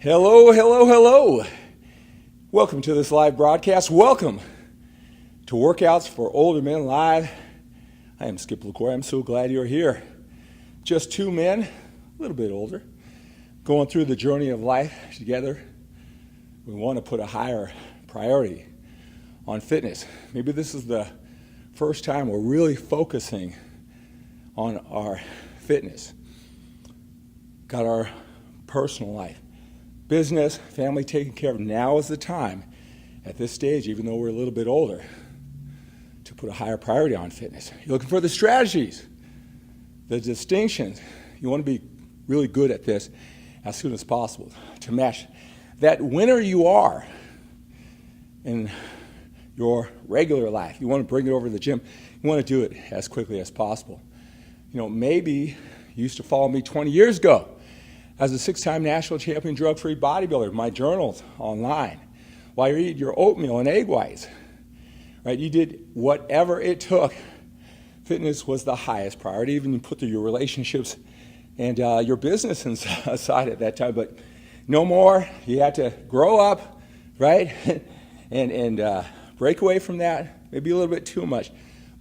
Hello, hello, hello. Welcome to this live broadcast. Welcome to Workouts for Older Men Live. I am Skip LaCour. I'm so glad you're here. Just two men, a little bit older, going through the journey of life together. We want to put a higher priority on fitness. Maybe this is the first time we're really focusing on our fitness. Got our personal life, business, family taken care of. Now is the time, at this stage, even though we're a little bit older, to put a higher priority on fitness. You're looking for the strategies, the distinctions. You want to be really good at this as soon as possible to mesh that winner you are in your regular life. You want to bring it over to the gym. You want to do it as quickly as possible. Maybe you used to follow me 20 years ago as a 6-time national champion drug-free bodybuilder. My journals online while you're eating your oatmeal and egg whites. Right? You did whatever it took. Fitness was the highest priority. Even you put your relationships and your business aside at that time. But no more. You had to grow up, right? and break away from that. Maybe a little bit too much.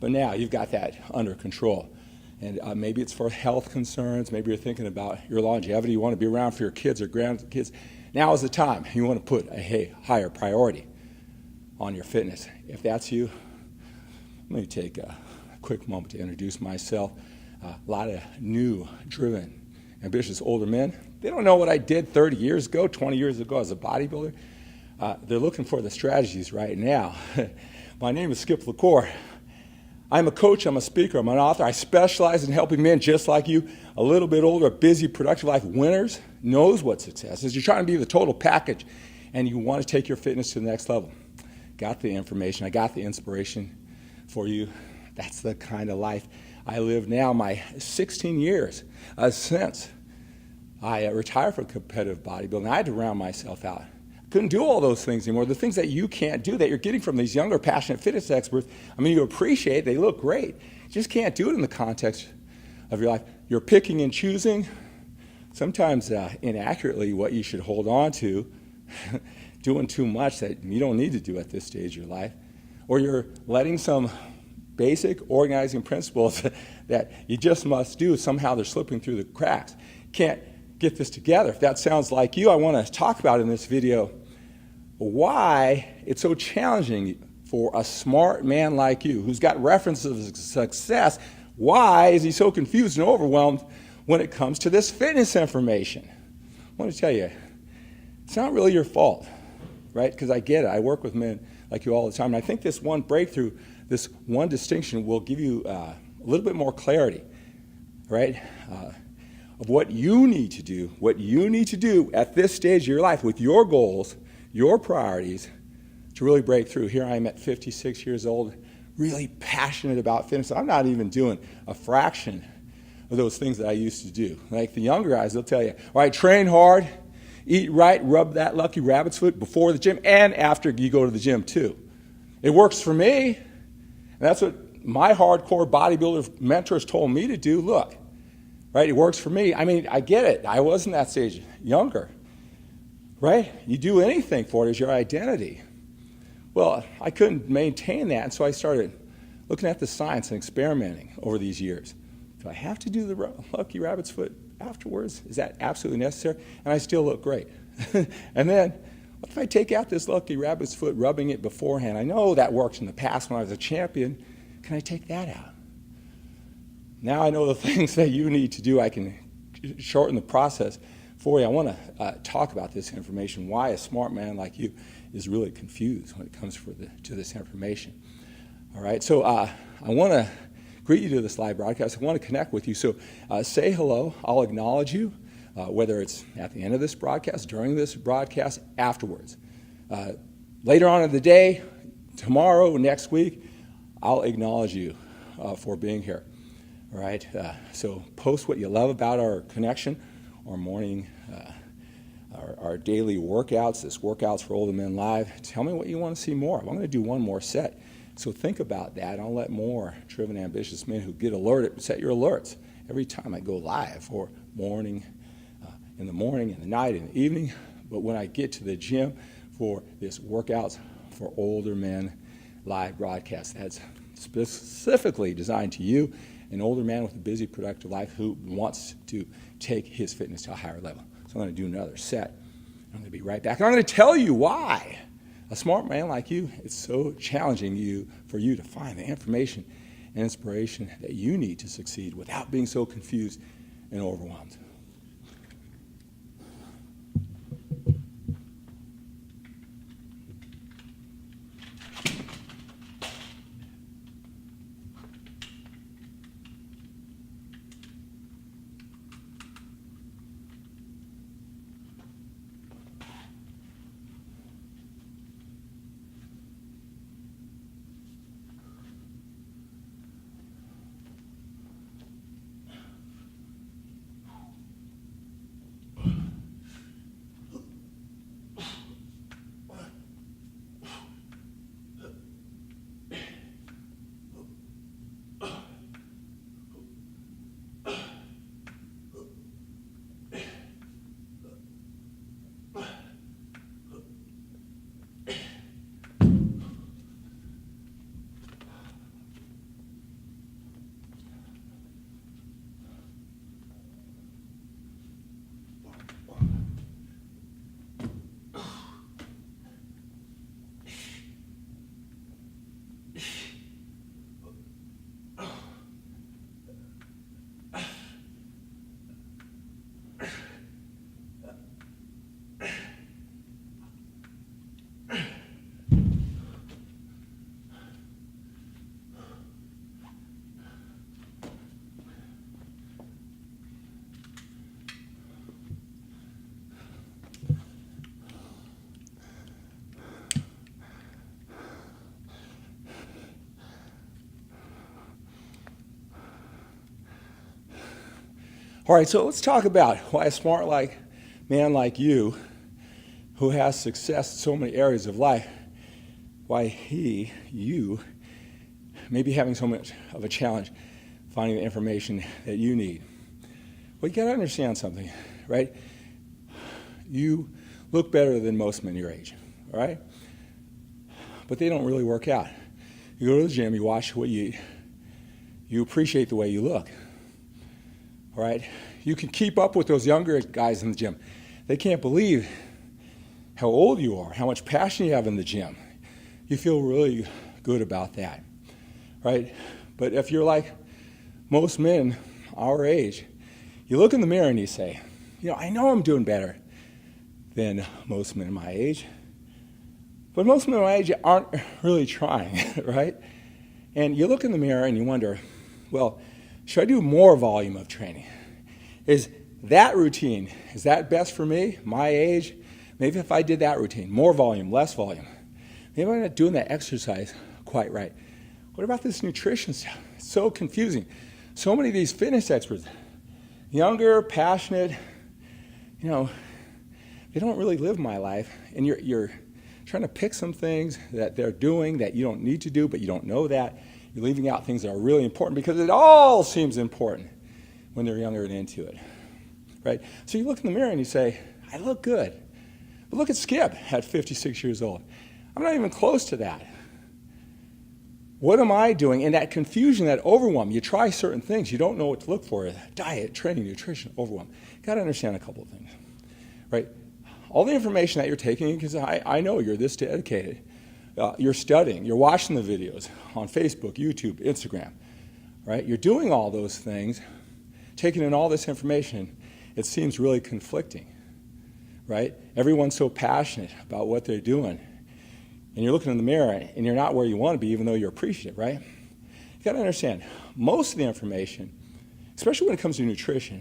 But now you've got that under control. And maybe it's for health concerns. Maybe you're thinking about your longevity. You want to be around for your kids or grandkids. Now is the time. You want to put a higher priority on your fitness. If that's you, let me take a quick moment to introduce myself. A lot of new, driven, ambitious older men. They don't know what I did 30 years ago, 20 years ago as a bodybuilder. They're looking for the strategies right now. My name is Skip LaCour. I'm a coach, I'm a speaker, I'm an author. I specialize in helping men just like you, a little bit older, busy, productive life winners, knows what success is. You're trying to be the total package, and you want to take your fitness to the next level. Got the information, I got the inspiration for you. That's the kind of life I live now. My 16 years since I retired from competitive bodybuilding, I had to round myself out. Couldn't do all those things anymore. The things that you can't do that you're getting from these younger, passionate fitness experts, you appreciate, they look great. You just can't do it in the context of your life. You're picking and choosing, sometimes inaccurately, what you should hold on to, doing too much that you don't need to do at this stage of your life. Or you're letting some basic organizing principles that you just must do, somehow they're slipping through the cracks. Can't get this together. If that sounds like you, I want to talk about in this video why it's so challenging for a smart man like you who's got references of success. Why is he so confused and overwhelmed when it comes to this fitness information? I want to tell you, it's not really your fault, right? Because I get it. I work with men like you all the time. And I think this one breakthrough, this one distinction will give you a little bit more clarity, right? Of what you need to do at this stage of your life with your goals, your priorities, to really break through. Here I am at 56 years old, really passionate about fitness. I'm not even doing a fraction of those things that I used to do. Like the younger guys, they'll tell you, all right, train hard, eat right, rub that lucky rabbit's foot before the gym and after you go to the gym too. It works for me. And that's what my hardcore bodybuilder mentors told me to do. Look, right, it works for me. I get it. I was in that stage, younger, right? You do anything for it as your identity. Well, I couldn't maintain that, and so I started looking at the science and experimenting over these years. Do I have to do the lucky rabbit's foot afterwards? Is that absolutely necessary? And I still look great. And then, what if I take out this lucky rabbit's foot, rubbing it beforehand? I know that worked in the past when I was a champion. Can I take that out? Now I know the things that you need to do. I can shorten the process for you. I want to talk about this information, why a smart man like you is really confused when it comes to this information. All right, so I want to greet you to this live broadcast. I want to connect with you. So say hello. I'll acknowledge you, whether it's at the end of this broadcast, during this broadcast, afterwards. Later on in the day, tomorrow, next week, I'll acknowledge you for being here. All right, so post what you love about our connection, our morning, our daily workouts, this Workouts for Older Men Live. Tell me what you want to see more. I'm going to do one more set. So think about that. I'll let more driven, ambitious men who get alerted, set your alerts every time I go live, or morning, in the morning, in the night, in the evening, But when I get to the gym for this Workouts for Older Men live broadcast, that's specifically designed to you, an older man with a busy, productive life who wants to take his fitness to a higher level. So I'm going to do another set. I'm going to be right back. And I'm going to tell you why a smart man like you, it's so challenging for you to find the information and inspiration that you need to succeed without being so confused and overwhelmed. All right, so let's talk about why a smart man like you, who has success in so many areas of life, why you, may be having so much of a challenge finding the information that you need. Well, you got to understand something, right? You look better than most men your age, all right? But they don't really work out. You go to the gym, you watch what you eat, you appreciate the way you look. All right, you can keep up with those younger guys in the gym. They can't believe how old you are, how much passion you have in the gym. You feel really good about that, right? But if you're like most men our age, you look in the mirror and you say, I know I'm doing better than most men my age, but most men my age aren't really trying, right? And you look in the mirror and you wonder, well, should I do more volume of training? Is that routine, is that best for me, my age? Maybe if I did that routine, more volume, less volume. Maybe I'm not doing that exercise quite right. What about this nutrition stuff? It's so confusing. So many of these fitness experts, younger, passionate, they don't really live my life. And you're trying to pick some things that they're doing that you don't need to do, but you don't know that. You're leaving out things that are really important because it all seems important when they're younger and into it, right? So you look in the mirror and you say, I look good. But look at Skip at 56 years old. I'm not even close to that. What am I doing? And that confusion, that overwhelm, you try certain things, you don't know what to look for. Diet, training, nutrition, overwhelm. You've got to understand a couple of things, right? All the information that you're taking, because I know you're this dedicated. You're studying, you're watching the videos on Facebook, YouTube, Instagram, right? You're doing all those things, taking in all this information. It seems really conflicting, right? Everyone's so passionate about what they're doing. And you're looking in the mirror and you're not where you want to be, even though you're appreciative, right? You got to understand, most of the information, especially when it comes to nutrition,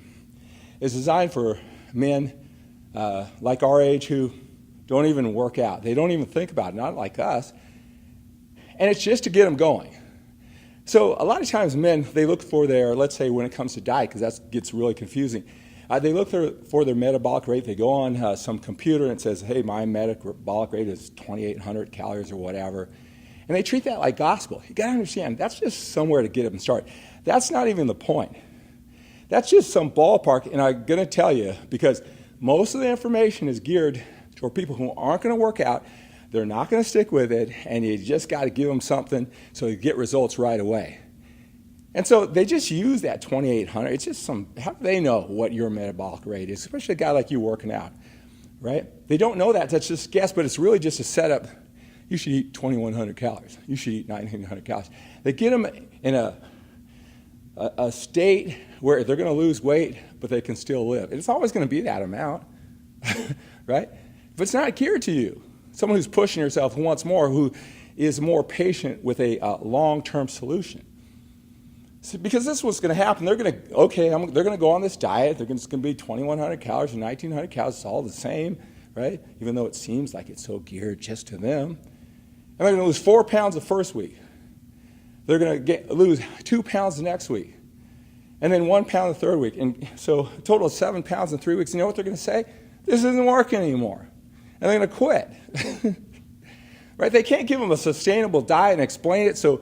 is designed for men like our age who don't even work out. They don't even think about it, not like us. And it's just to get them going. So a lot of times men, they look for their, let's say when it comes to diet, because that gets really confusing, they look for their metabolic rate. They go on some computer and it says, hey, my metabolic rate is 2,800 calories or whatever. And they treat that like gospel. You got to understand, that's just somewhere to get them started. That's not even the point. That's just some ballpark, and I'm going to tell you, because most of the information is geared or people who aren't going to work out. They're not going to stick with it, and you just got to give them something so you get results right away. And so they just use that 2,800. It's just how do they know what your metabolic rate is, especially a guy like you working out, right? They don't know that. That's just guess, but it's really just a setup. You should eat 2,100 calories. You should eat 1,900 calories. They get them in a state where they're going to lose weight, but they can still live. It's always going to be that amount, right? If it's not geared to you, someone who's pushing yourself, who wants more, who is more patient with a long-term solution. So, because this is what's going to happen. They're going to go on this diet. It's going to be 2,100 calories and 1,900 calories. It's all the same, right? Even though it seems like it's so geared just to them. And they're going to lose 4 pounds the first week. They're going to lose 2 pounds the next week. And then 1 pound the third week. And so a total of 7 pounds in 3 weeks. You know what they're going to say? This isn't working anymore. And they're going to quit. Right? They can't give them a sustainable diet and explain it so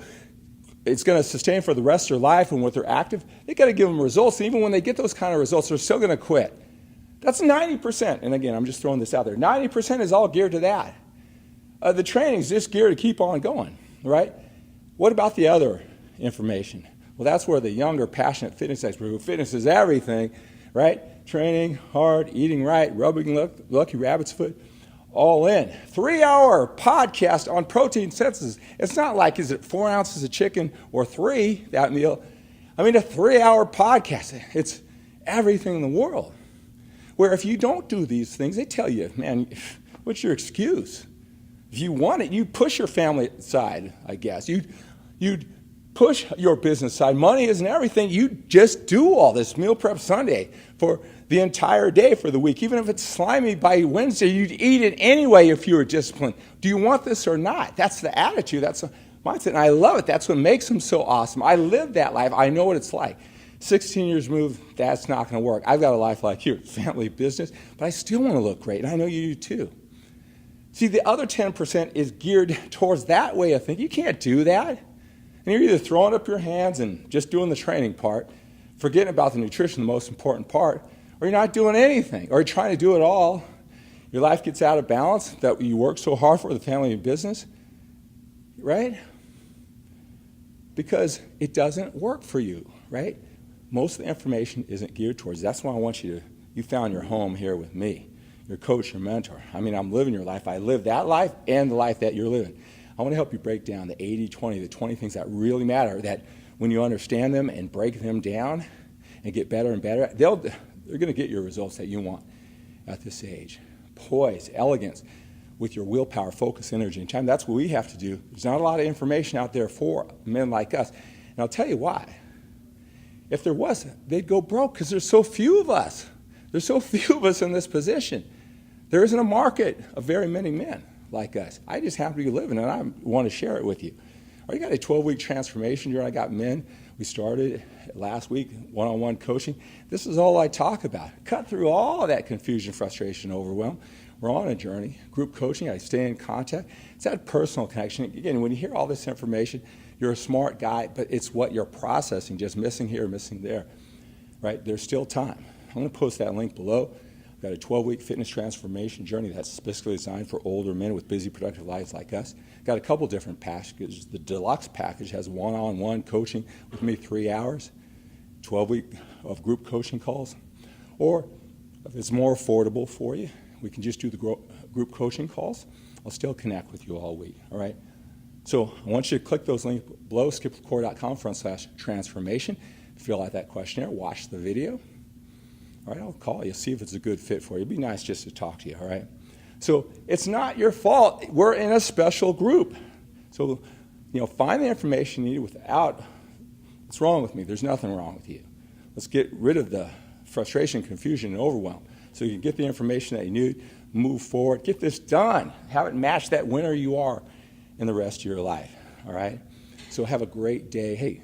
it's going to sustain for the rest of their life and when they're active. They've got to give them results. And even when they get those kind of results, they're still going to quit. That's 90%. And again, I'm just throwing this out there. 90% is all geared to that. The training is just geared to keep on going, right? What about the other information? Well, that's where the younger, passionate fitness expert who fitness is everything, right? Training hard, eating right, rubbing lucky rabbit's foot, all in. 3-hour podcast on protein synthesis. It's not like, is it 4 ounces of chicken or 3, that meal? I mean, a 3-hour podcast. It's everything in the world. Where if you don't do these things, they tell you, man, what's your excuse? If you want it, you push your family aside, I guess. You'd push your business side. Money isn't everything. You just do all this meal prep Sunday for the entire day for the week. Even if it's slimy by Wednesday, you'd eat it anyway if you were disciplined. Do you want this or not? That's the attitude. That's the mindset. And I love it. That's what makes them so awesome. I live that life. I know what it's like. 16 years moved, that's not going to work. I've got a life like you, family, business, but I still want to look great, and I know you do too. See, the other 10% is geared towards that way of thinking. You can't do that. And you're either throwing up your hands and just doing the training part, forgetting about the nutrition, the most important part, or you're not doing anything, or you're trying to do it all. Your life gets out of balance that you work so hard for, the family and business, right? Because it doesn't work for you, right? Most of the information isn't geared towards. That's why I want you found your home here with me, your coach, your mentor. I mean, I'm living your life. I live that life and the life that you're living. I want to help you break down the 80-20, the 20 things that really matter, that when you understand them and break them down and get better and better, they're going to get your results that you want at this age. Poise, elegance, with your willpower, focus, energy, and time. That's what we have to do. There's not a lot of information out there for men like us. And I'll tell you why. If there wasn't, they'd go broke because there's so few of us. There's so few of us in this position. There isn't a market of very many men like us. I just happen to be living, and I want to share it with you. You got a 12-week transformation journey. I got men. We started last week, one-on-one coaching. This is all I talk about. Cut through all of that confusion, frustration, overwhelm. We're on a journey. Group coaching, I stay in contact. It's that personal connection. Again, when you hear all this information, you're a smart guy, but it's what you're processing, just missing here, missing there, right? There's still time. I'm going to post that link below. I've got a 12-week fitness transformation journey that's specifically designed for older men with busy, productive lives like us. Got a couple different packages. The deluxe package has one-on-one coaching with me 3 hours, 12-week of group coaching calls. Or if it's more affordable for you, we can just do the group coaching calls. I'll still connect with you all week, all right? So I want you to click those links below, skiplecore.com/transformation. Fill out that questionnaire, watch the video. All right, I'll call you, see if it's a good fit for you. It'd be nice just to talk to you, all right? So it's not your fault. We're in a special group. So, find the information you need without, what's wrong with me? There's nothing wrong with you. Let's get rid of the frustration, confusion, and overwhelm so you can get the information that you need, move forward, get this done. Have it match that winner you are in the rest of your life, all right? So have a great day. Hey,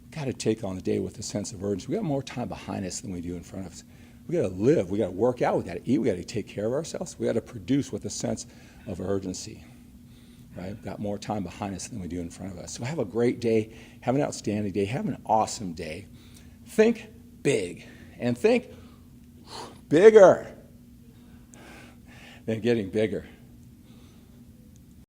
we've got to take on the day with a sense of urgency. We got more time behind us than we do in front of us. We got to live. We got to work out. We got to eat. We got to take care of ourselves. We got to produce with a sense of urgency, right? We've got more time behind us than we do in front of us. So have a great day. Have an outstanding day. Have an awesome day. Think big and think bigger and getting bigger.